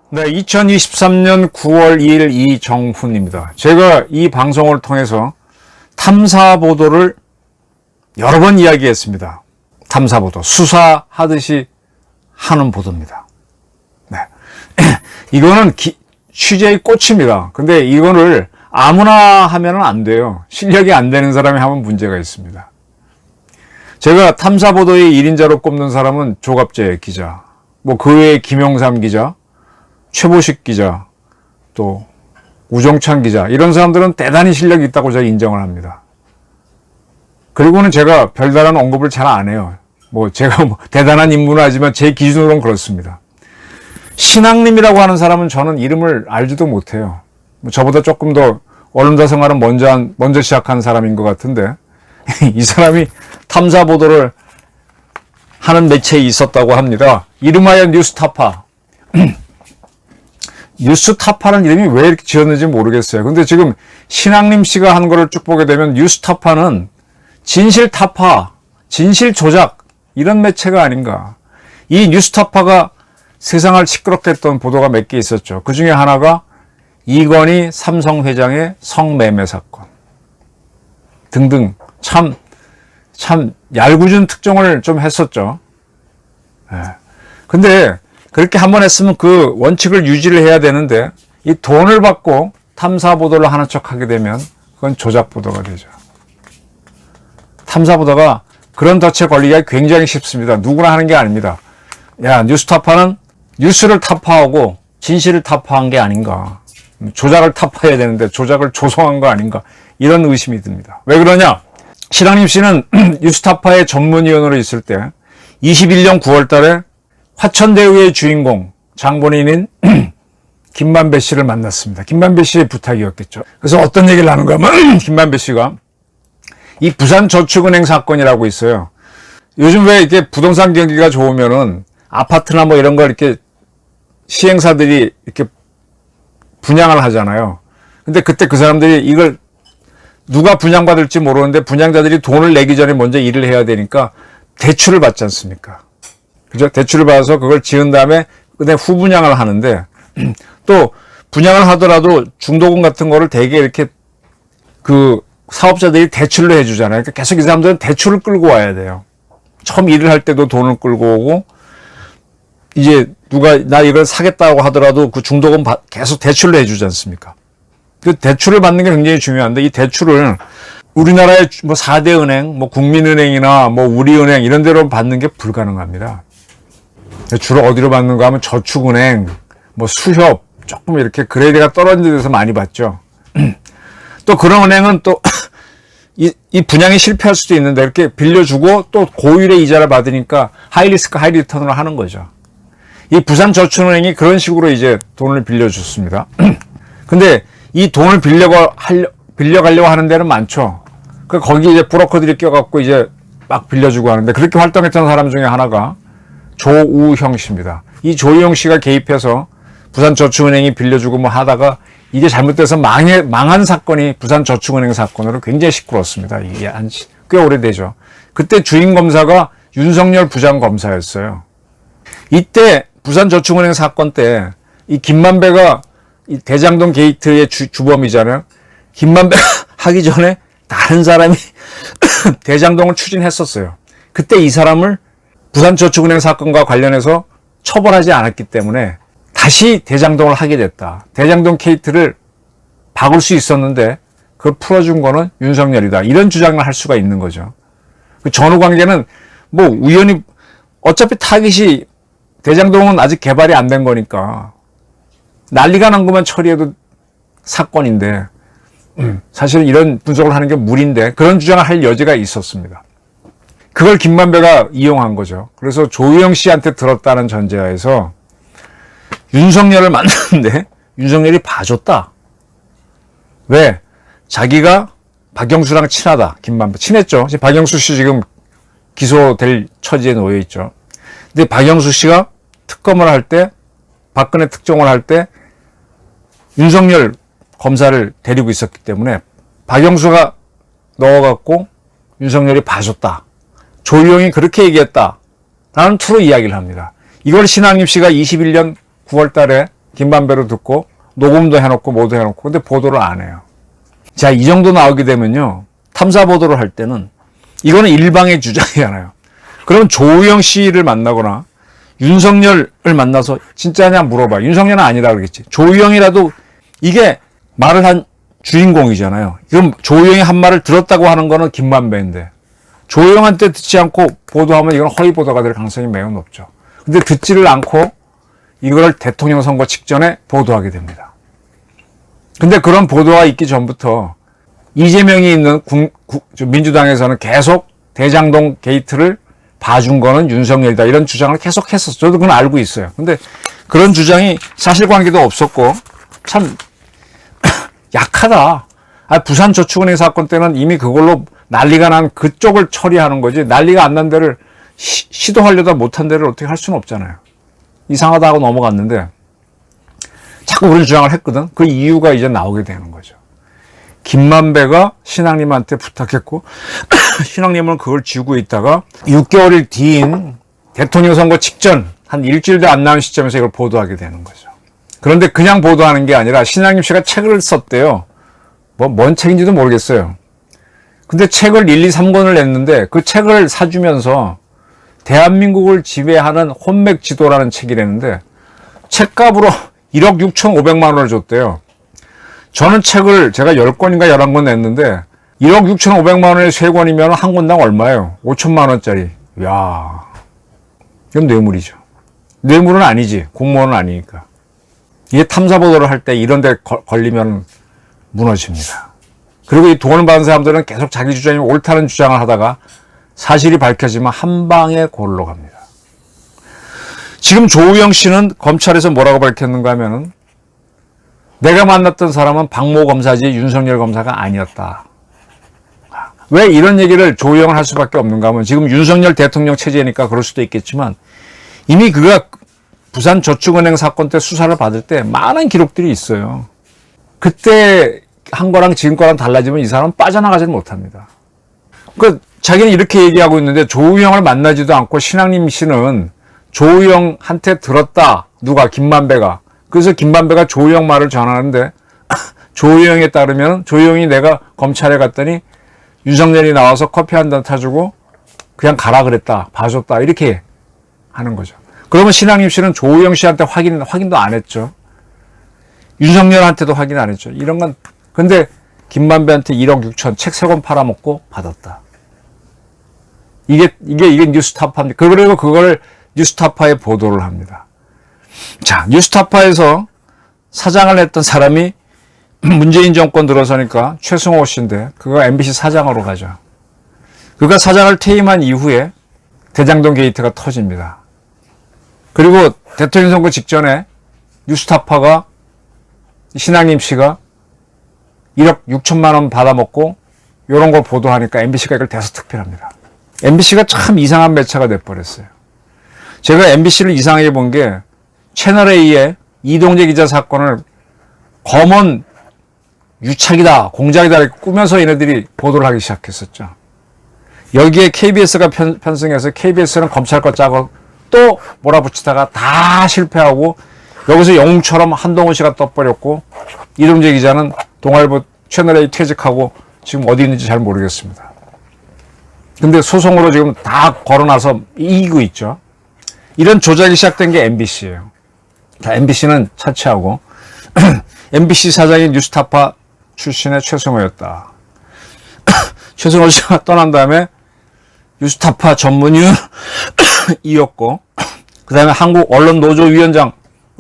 네, 2023년 9월 2일 이정훈입니다. 제가 이 방송을 통해서 탐사보도를 여러 번 이야기했습니다. 탐사보도, 수사하듯이 하는 보도입니다. 네. 이거는 취재의 꽃입니다. 근데 이거를 아무나 하면 안 돼요. 실력이 안 되는 사람이 하면 문제가 있습니다. 제가 탐사보도의 1인자로 꼽는 사람은 조갑재 기자, 그 외에 김영삼 기자, 최보식 기자, 또 우종찬 기자, 이런 사람들은 대단히 실력이 있다고 제가 인정을 합니다. 그리고는 제가 별다른 언급을 잘 안 해요. 제가 대단한 인물은 아니지만 제 기준으로는 그렇습니다. 신앙님이라고 하는 사람은 저는 이름을 알지도 못해요. 저보다 조금 더 언론사 생활은 먼저 시작한 사람인 것 같은데, 이 사람이 탐사보도를 하는 매체에 있었다고 합니다. 이름하여 뉴스타파. 뉴스타파는 이름이 왜 이렇게 지었는지 모르겠어요. 근데 지금 신앙님 씨가 한 거를 쭉 보게 되면 뉴스타파는 진실타파, 진실조작, 이런 매체가 아닌가. 이 뉴스타파가 세상을 시끄럽게 했던 보도가 몇 개 있었죠. 그 중에 하나가 이건희 삼성 회장의 성매매 사건 등등 참 얄궂은 특종을 좀 했었죠. 근데 그렇게 한번 했으면 그 원칙을 유지를 해야 되는데, 이 돈을 받고 탐사보도를 하는 척 하게 되면 그건 조작보도가 되죠. 탐사보도가 그런 덫에 걸리기가 굉장히 쉽습니다. 누구나 하는 게 아닙니다. 뉴스타파는 뉴스를 타파하고 진실을 타파한 게 아닌가. 조작을 타파해야 되는데 조작을 조성한 거 아닌가. 이런 의심이 듭니다. 왜 그러냐? 신앙님 씨는 뉴스타파의 전문위원으로 있을 때 21년 9월 달에 화천대유의 주인공 장본인인 김만배 씨를 만났습니다. 김만배 씨의 부탁이었겠죠. 그래서 어떤 얘기를 하는가 하면 김만배 씨가 이 부산저축은행 사건이라고 있어요. 요즘 왜 이렇게 부동산 경기가 좋으면은 아파트나 이런 걸 이렇게 시행사들이 이렇게 분양을 하잖아요. 근데 그때 그 사람들이 이걸 누가 분양받을지 모르는데 분양자들이 돈을 내기 전에 먼저 일을 해야 되니까 대출을 받지 않습니까? 그죠? 대출을 받아서 그걸 지은 다음에 그다음에 후분양을 하는데, 또 분양을 하더라도 중도금 같은 거를 되게 이렇게 그 사업자들이 대출로 해주잖아요. 그러니까 계속 이 사람들은 대출을 끌고 와야 돼요. 처음 일을 할 때도 돈을 끌고 오고, 이제 누가 나 이걸 사겠다고 하더라도 그 중도금 계속 대출로 해주지 않습니까? 그 대출을 받는 게 굉장히 중요한데, 이 대출을 우리나라의 4대 은행, 국민은행이나 우리은행 이런 데로 받는 게 불가능합니다. 주로 어디로 받는가 하면 저축은행, 수협, 조금 이렇게 그레이드가 떨어진 데서 많이 받죠. 또 그런 은행은 또 이 분양이 실패할 수도 있는데 이렇게 빌려주고 또 고율의 이자를 받으니까 하이리스크 하이리턴으로 하는 거죠. 이 부산저축은행이 그런 식으로 이제 돈을 빌려줬습니다. 근데 이 돈을 빌려가려고 하는 데는 많죠. 거기 이제 브로커들이 껴갖고 이제 막 빌려주고 하는데, 그렇게 활동했던 사람 중에 하나가 조우형 씨입니다. 이 조우형 씨가 개입해서 부산저축은행이 빌려주고 하다가 이게 잘못돼서 망한 사건이 부산저축은행 사건으로 굉장히 시끄러웠습니다. 이게 꽤 오래되죠. 그때 주임검사가 윤석열 부장검사였어요. 이때 부산저축은행 사건 때 이 김만배가 이 대장동 게이트의 주범이잖아요. 김만배가 하기 전에 다른 사람이 대장동을 추진했었어요. 그때 이 사람을 부산저축은행 사건과 관련해서 처벌하지 않았기 때문에 다시 대장동을 하게 됐다. 대장동 게이트를 박을 수 있었는데 그걸 풀어준 거는 윤석열이다. 이런 주장을 할 수가 있는 거죠. 그 전후 관계는 우연히 어차피 타깃이 대장동은 아직 개발이 안 된 거니까 난리가 난 것만 처리해도 사건인데, 사실은 이런 분석을 하는 게 무리인데 그런 주장을 할 여지가 있었습니다. 그걸 김만배가 이용한 거죠. 그래서 조우영 씨한테 들었다는 전제하에서 윤석열을 만났는데 윤석열이 봐줬다. 왜? 자기가 박영수랑 친하다. 김만배. 친했죠. 박영수 씨 지금 기소될 처지에 놓여 있죠. 근데 박영수 씨가 특검을 할 때, 박근혜 특종을 할 때 윤석열 검사를 데리고 있었기 때문에 박영수가 넣어갖고 윤석열이 봐줬다. 조희영이 그렇게 얘기했다. 라는 투로 이야기를 합니다. 이걸 신학림 씨가 21년 9월 달에 김만배로 듣고 녹음도 해놓고 모두 해놓고 근데 보도를 안 해요. 자, 이 정도 나오게 되면요. 탐사 보도를 할 때는 이거는 일방의 주장이잖아요. 그럼 조희영 씨를 만나거나 윤석열을 만나서 진짜냐 물어봐. 윤석열은 아니라 그러겠지. 조희영이라도 이게 말을 한 주인공이잖아요. 그럼 조희영이 한 말을 들었다고 하는 거는 김만배인데 조희영한테 듣지 않고 보도하면 이건 허위 보도가 될 가능성이 매우 높죠. 근데 듣지를 않고 이걸 대통령 선거 직전에 보도하게 됩니다. 근데 그런 보도가 있기 전부터 이재명이 있는 민주당에서는 계속 대장동 게이트를 봐준 거는 윤석열이다. 이런 주장을 계속 했었어요. 저도 그건 알고 있어요. 근데 그런 주장이 사실관계도 없었고 참 약하다. 부산저축은행 사건 때는 이미 그걸로 난리가 난 그쪽을 처리하는 거지 난리가 안 난 데를 시도하려다 못한 데를 어떻게 할 수는 없잖아요. 이상하다 하고 넘어갔는데 자꾸 그런 주장을 했거든. 그 이유가 이제 나오게 되는 거죠. 김만배가 신학님한테 부탁했고 신학님은 그걸 쥐고 있다가 6개월 뒤인 대통령 선거 직전 한 일주일도 안 남은 시점에서 이걸 보도하게 되는 거죠. 그런데 그냥 보도하는 게 아니라 신학님 씨가 책을 썼대요. 뭔 책인지도 모르겠어요. 근데 책을 1, 2, 3권을 냈는데 그 책을 사주면서 대한민국을 지배하는 혼맥 지도라는 책이랬는데 책값으로 1억 6,500만 원을 줬대요. 저는 책을 제가 10권인가 11권 냈는데 1억 6,500만 원에 3권이면 한 권당 얼마예요? 5천만 원짜리. 이야, 이건 뇌물이죠. 뇌물은 아니지. 공무원은 아니니까. 이게 탐사보도를 할 때 이런 데 걸리면 무너집니다. 그리고 이 돈을 받은 사람들은 계속 자기 주장이 옳다는 주장을 하다가 사실이 밝혀지면 한 방에 골로 갑니다. 지금 조우영 씨는 검찰에서 뭐라고 밝혔는가 하면은 내가 만났던 사람은 박모 검사지 윤석열 검사가 아니었다. 왜 이런 얘기를 조우영을 할 수밖에 없는가 하면 지금 윤석열 대통령 체제니까 그럴 수도 있겠지만 이미 그가 부산저축은행 사건 때 수사를 받을 때 많은 기록들이 있어요. 그때 한 거랑 지금 거랑 달라지면 이 사람은 빠져나가지 못합니다. 자기는 이렇게 얘기하고 있는데 조우영을 만나지도 않고 신학림 씨는 조우영한테 들었다. 누가? 김만배가. 그래서 김만배가 조우영 말을 전하는데 조우영에 따르면 조우영이 내가 검찰에 갔더니 윤석열이 나와서 커피 한 잔 타주고 그냥 가라 그랬다. 봐줬다. 이렇게 하는 거죠. 그러면 신학림 씨는 조우영 씨한테 확인도 안 했죠. 윤석열한테도 확인 안 했죠. 이런 건 근데 김만배한테 1억 6천 책 3권 팔아먹고 받았다. 이게 뉴스타파입니다. 그리고 그걸 뉴스타파에 보도를 합니다. 자, 뉴스타파에서 사장을 했던 사람이 문재인 정권 들어서니까 최승호 씨인데 그가 MBC 사장으로 가죠. 그가 사장을 퇴임한 이후에 대장동 게이트가 터집니다. 그리고 대통령 선거 직전에 뉴스타파가 신학림 씨가 1억 6천만 원 받아먹고 이런 걸 보도하니까 MBC가 이걸 대서특필합니다. MBC가 참 이상한 매체가 돼버렸어요. 제가 MBC를 이상하게 본 게 채널A의 이동재 기자 사건을 검언 유착이다, 공작이다 이렇게 꾸며서 얘네들이 보도를 하기 시작했었죠. 여기에 KBS가 편승해서 KBS는 검찰 거 짜고 또 몰아붙이다가 다 실패하고 여기서 영웅처럼 한동훈 씨가 떠버렸고 이동재 기자는 동아일보 채널A 퇴직하고 지금 어디 있는지 잘 모르겠습니다. 근데 소송으로 지금 다 걸어놔서 이기고 있죠. 이런 조작이 시작된 게 MBC예요. 자, MBC는 차치하고 MBC 사장이 뉴스타파 출신의 최승호였다. 최승호 씨가 떠난 다음에 뉴스타파 전문위원이었고 그 다음에 한국언론노조위원장을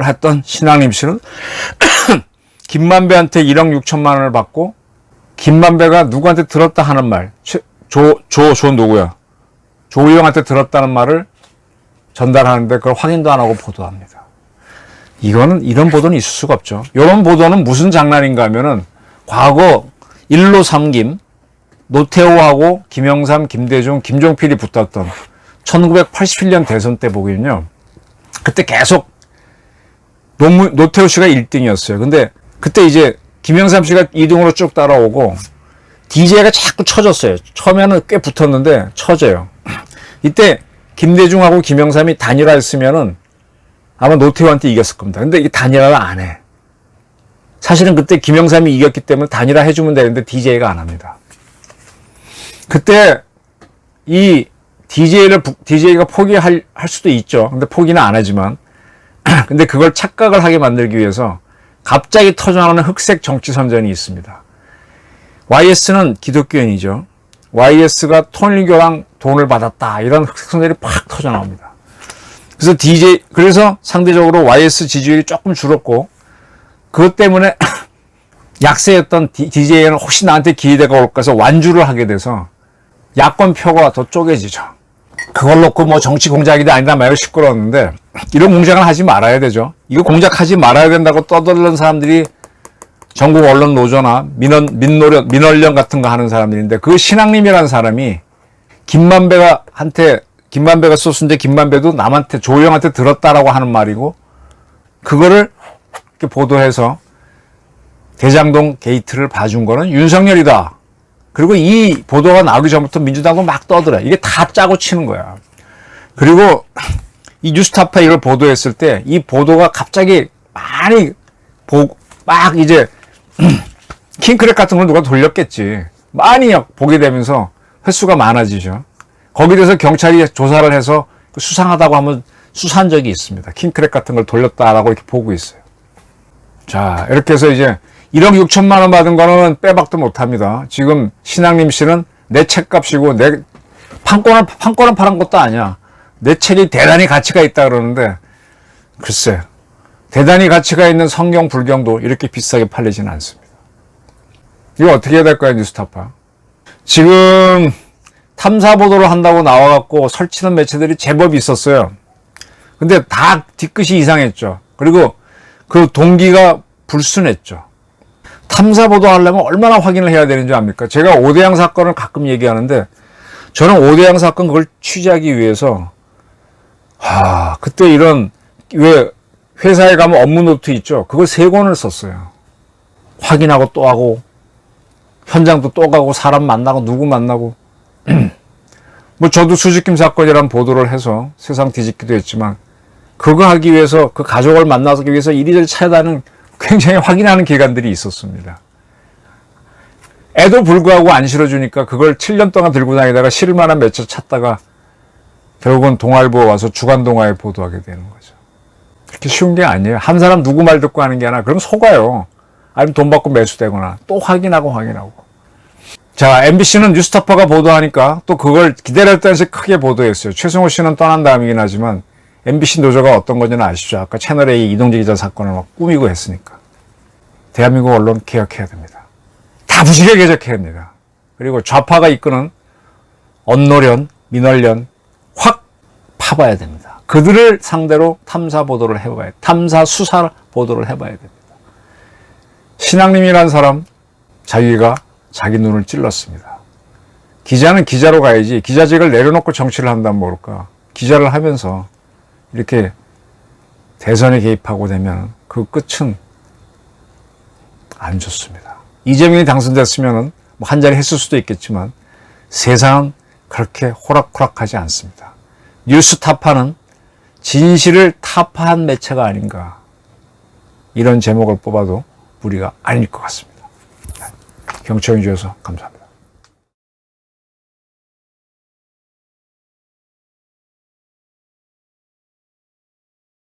했던 신학림 씨는 김만배한테 1억 6천만 원을 받고 김만배가 누구한테 들었다 하는 말 누구야? 조우영한테 들었다는 말을 전달하는데 그걸 확인도 안 하고 보도합니다. 이런 보도는 있을 수가 없죠. 이런 보도는 무슨 장난인가 하면은 과거 1로 3김 노태우하고 김영삼, 김대중, 김종필이 붙었던 1987년 대선 때 보면요. 그때 계속 노태우 씨가 1등이었어요. 근데 그때 이제 김영삼 씨가 2등으로 쭉 따라오고 DJ가 자꾸 쳐졌어요. 처음에는 꽤 붙었는데 쳐져요. 이때 김대중하고 김영삼이 단일화했으면은 아마 노태우한테 이겼을 겁니다. 근데 이게 단일화를 안 해. 사실은 그때 김영삼이 이겼기 때문에 단일화 해주면 되는데 DJ가 안 합니다. 그때 이 DJ가 포기할 수도 있죠. 근데 포기는 안 하지만. 근데 그걸 착각을 하게 만들기 위해서 갑자기 터져나오는 흑색 정치 선전이 있습니다. YS는 기독교인이죠. YS가 통일교랑 돈을 받았다. 이런 흑색 선전이 팍 터져나옵니다. 그래서 상대적으로 YS 지지율이 조금 줄었고, 그것 때문에 약세였던 DJ는 혹시 나한테 기회가 올까 해서 완주를 하게 돼서 야권 표가 더 쪼개지죠. 그걸 놓고 뭐 정치 공작이다 아니다 말고 시끄러웠는데, 이런 공작을 하지 말아야 되죠. 이거 공작하지 말아야 된다고 떠들는 사람들이 전국 언론 노조나 민원련 같은 거 하는 사람들인데, 그 신앙님이라는 사람이 김만배가 썼는데 김만배도 남한테 조영한테 들었다라고 하는 말이고, 그거를 이렇게 보도해서 대장동 게이트를 봐준 거는 윤석열이다. 그리고 이 보도가 나오기 전부터 민주당도 막 떠들어. 이게 다 짜고 치는 거야. 그리고 이 뉴스타파 이걸 보도했을 때 이 보도가 갑자기 많이 막 이제 킹크랩 같은 걸 누가 돌렸겠지. 많이 보게 되면서 횟수가 많아지죠. 거기에 대해서 경찰이 조사를 해서 수상하다고 하면 수사한 적이 있습니다. 킹크랩 같은 걸 돌렸다라고 이렇게 보고 있어요. 자, 이렇게 해서 이제 1억 6천만 원 받은 거는 빼박도 못 합니다. 지금 신앙님 씨는 내 책값이고 내 판권을 팔은 것도 아니야. 내 책이 대단히 가치가 있다 그러는데, 글쎄, 대단히 가치가 있는 성경, 불경도 이렇게 비싸게 팔리지는 않습니다. 이거 어떻게 해야 될까요, 뉴스타파? 지금 탐사 보도를 한다고 나와갖고 설치는 매체들이 제법 있었어요. 근데 다 뒤끝이 이상했죠. 그리고 그 동기가 불순했죠. 탐사 보도 하려면 얼마나 확인을 해야 되는지 압니까? 제가 오대양 사건을 가끔 얘기하는데, 저는 오대양 사건 그걸 취재하기 위해서 그때 왜 회사에 가면 업무 노트 있죠? 그걸 3권을 썼어요. 확인하고 또 하고, 현장도 또 가고, 사람 만나고, 누구 만나고. 뭐 저도 수지킴 사건이란 보도를 해서 세상 뒤집기도 했지만, 그거 하기 위해서, 그 가족을 만나기 위해서 이리저리 찾아다니는 굉장히 확인하는 기간들이 있었습니다. 애도 불구하고 안 실어주니까 그걸 7년 동안 들고 다니다가 실을 만한 매체 찾다가 결국은 동아일보에 와서 주간동아에 보도하게 되는 거죠. 그렇게 쉬운 게 아니에요. 한 사람 누구 말 듣고 하는 게 아니라 그럼 속아요. 아니면 돈 받고 매수되거나 또 확인하고. 자, MBC는 뉴스타파가 보도하니까 또 그걸 기다렸다는 듯이 크게 보도했어요. 최승호 씨는 떠난 다음이긴 하지만 MBC 노조가 어떤 건지는 아시죠? 아까 채널A 이동재 기자 사건을 막 꾸미고 했으니까. 대한민국 언론 개혁해야 됩니다. 다 부실하게 개혁해야 합니다. 그리고 좌파가 이끄는 언노련, 민원련 확 파봐야 됩니다. 그들을 상대로 탐사 수사 보도를 해봐야 됩니다. 신앙님이라는 사람, 자기가 자기 눈을 찔렀습니다. 기자는 기자로 가야지, 기자직을 내려놓고 정치를 한다면 모를까. 기자를 하면서 이렇게 대선에 개입하고 되면 그 끝은 안 좋습니다. 이재명이 당선됐으면 뭐 한 자리 했을 수도 있겠지만 세상은 그렇게 호락호락하지 않습니다. 뉴스타파는 진실을 타파한 매체가 아닌가, 이런 제목을 뽑아도 무리가 아닐 것 같습니다. 경청해 주셔서 감사합니다.